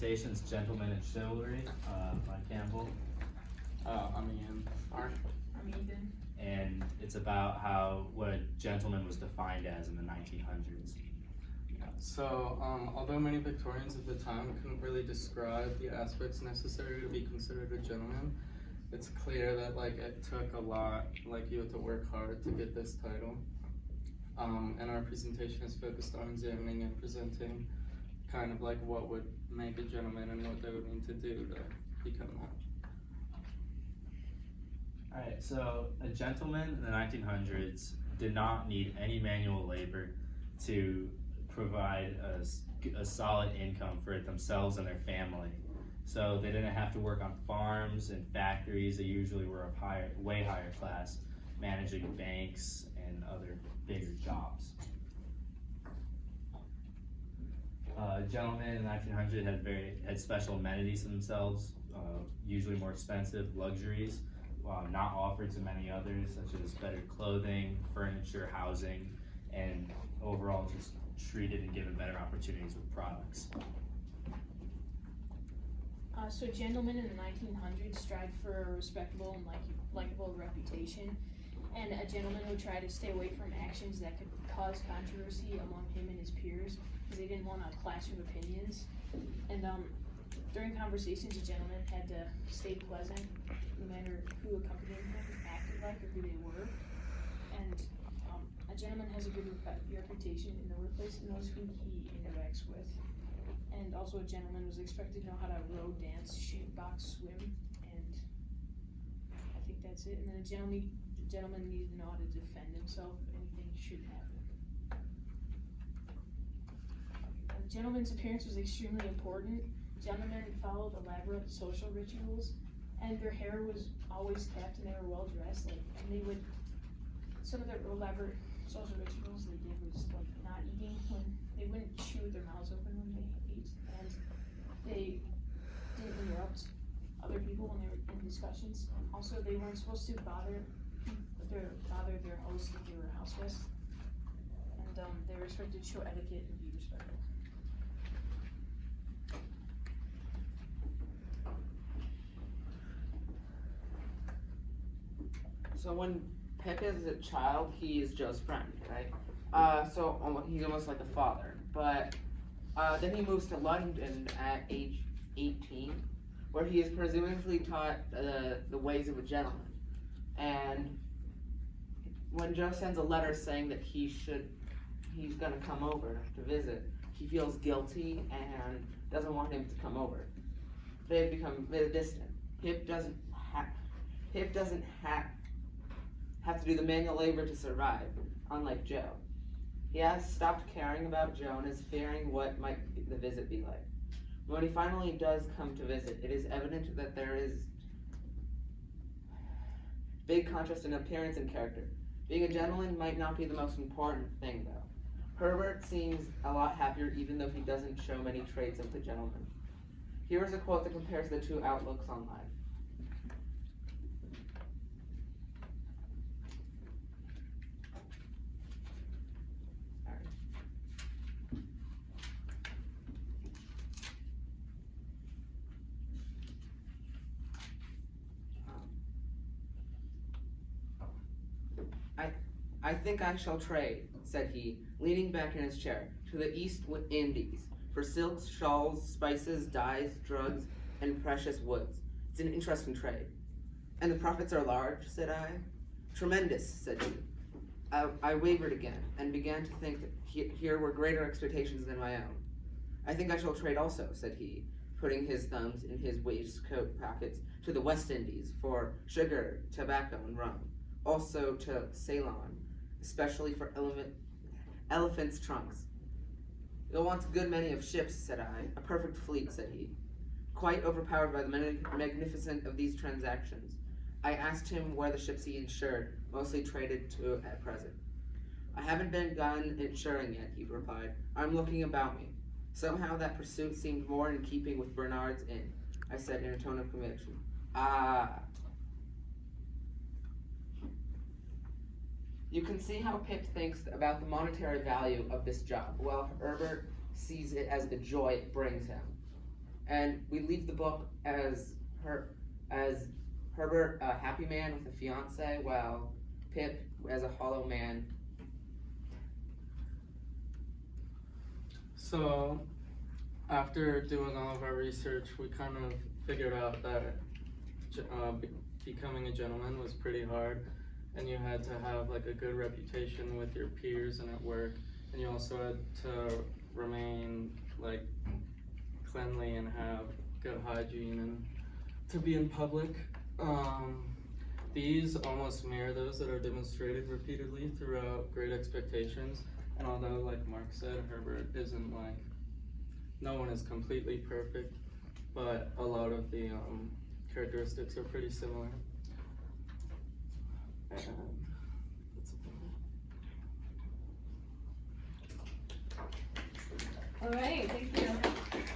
presentation is Gentlemen and Chivalry by Campbell. I'm Ian. Alright. I'm Ethan. And it's about what a gentleman was defined as in the 1900s. So, although many Victorians of the time couldn't really describe the aspects necessary to be considered a gentleman, it's clear that it took a lot, you had to work hard to get this title. And our presentation is focused on examining and presenting kind of what would make a gentleman and what they would need to do to become that. Alright, so a gentleman in the 1900s did not need any manual labor to provide a solid income for themselves and their family. So they didn't have to work on farms and factories. They usually were of way higher class, managing banks and other bigger jobs. Gentlemen in the 1900s had special amenities to themselves, usually more expensive luxuries, not offered to many others, such as better clothing, furniture, housing, and overall just treated and given better opportunities with products. So gentlemen in the 1900s strived for a respectable and likable reputation, and a gentleman would try to stay away from actions that could cause controversy among him and his peers, because they didn't want a clash of opinions. And during conversations, a gentleman had to stay pleasant, no matter who accompanied him acted like or who they were. And a gentleman has a good reputation in the workplace and knows who he interacts with. And also a gentleman was expected to know how to row, dance, shoot, box, swim, and I think that's it. And then a gentleman needed to know how to defend himself if anything should happen. A gentleman's appearance was extremely important. Gentlemen followed elaborate social rituals, and their hair was always kept, and they were well dressed. Some of their elaborate social rituals they did was not eating when they wouldn't chew with their mouths open when they ate, and they didn't interrupt other people when they were in discussions. Also, they weren't supposed to bother their host if they were house guests, and they were expected to show etiquette and be respectful. So when Pip is a child, he is Joe's friend, right? So he's almost like a father. But then he moves to London at age 18, where he is presumably taught the ways of a gentleman. And when Joe sends a letter saying that he's gonna come over to visit, he feels guilty and doesn't want him to come over. They've become very distant. Pip doesn't have to do the manual labor to survive, unlike Joe. He has stopped caring about Joe and is fearing what might the visit be like. When he finally does come to visit, it is evident that there is big contrast in appearance and character. Being a gentleman might not be the most important thing, though. Herbert seems a lot happier even though he doesn't show many traits of the gentleman. Here is a quote that compares the two outlooks on life. I think I shall trade, said he, leaning back in his chair, to the East Indies, for silks, shawls, spices, dyes, drugs, and precious woods. It's an interesting trade. And the profits are large, said I. Tremendous, said he. I wavered again, and began to think that here were greater expectations than my own. I think I shall trade also, said he, putting his thumbs in his waistcoat pockets to the West Indies for sugar, tobacco, and rum. Also to Ceylon, especially for elephants' trunks. You'll want a good many of ships, said I. A perfect fleet, said he. Quite overpowered by the magnificence of these transactions, I asked him where the ships he insured mostly traded to at present. I haven't begun insuring yet, he replied. I'm looking about me. Somehow that pursuit seemed more in keeping with Bernard's Inn, I said in a tone of conviction. Ah. You can see how Pip thinks about the monetary value of this job, while Herbert sees it as the joy it brings him. And we leave the book as Herbert, a happy man with a fiance, while Pip as a hollow man. So, after doing all of our research, we kind of figured out that becoming a gentleman was pretty hard, and you had to have like a good reputation with your peers and at work, and you also had to remain like cleanly and have good hygiene and to be in public. These almost mirror those that are demonstrated repeatedly throughout Great Expectations. And although, like Mark said, Herbert isn't like, no one is completely perfect, but a lot of the characteristics are pretty similar. And that's about it. All right, thank you.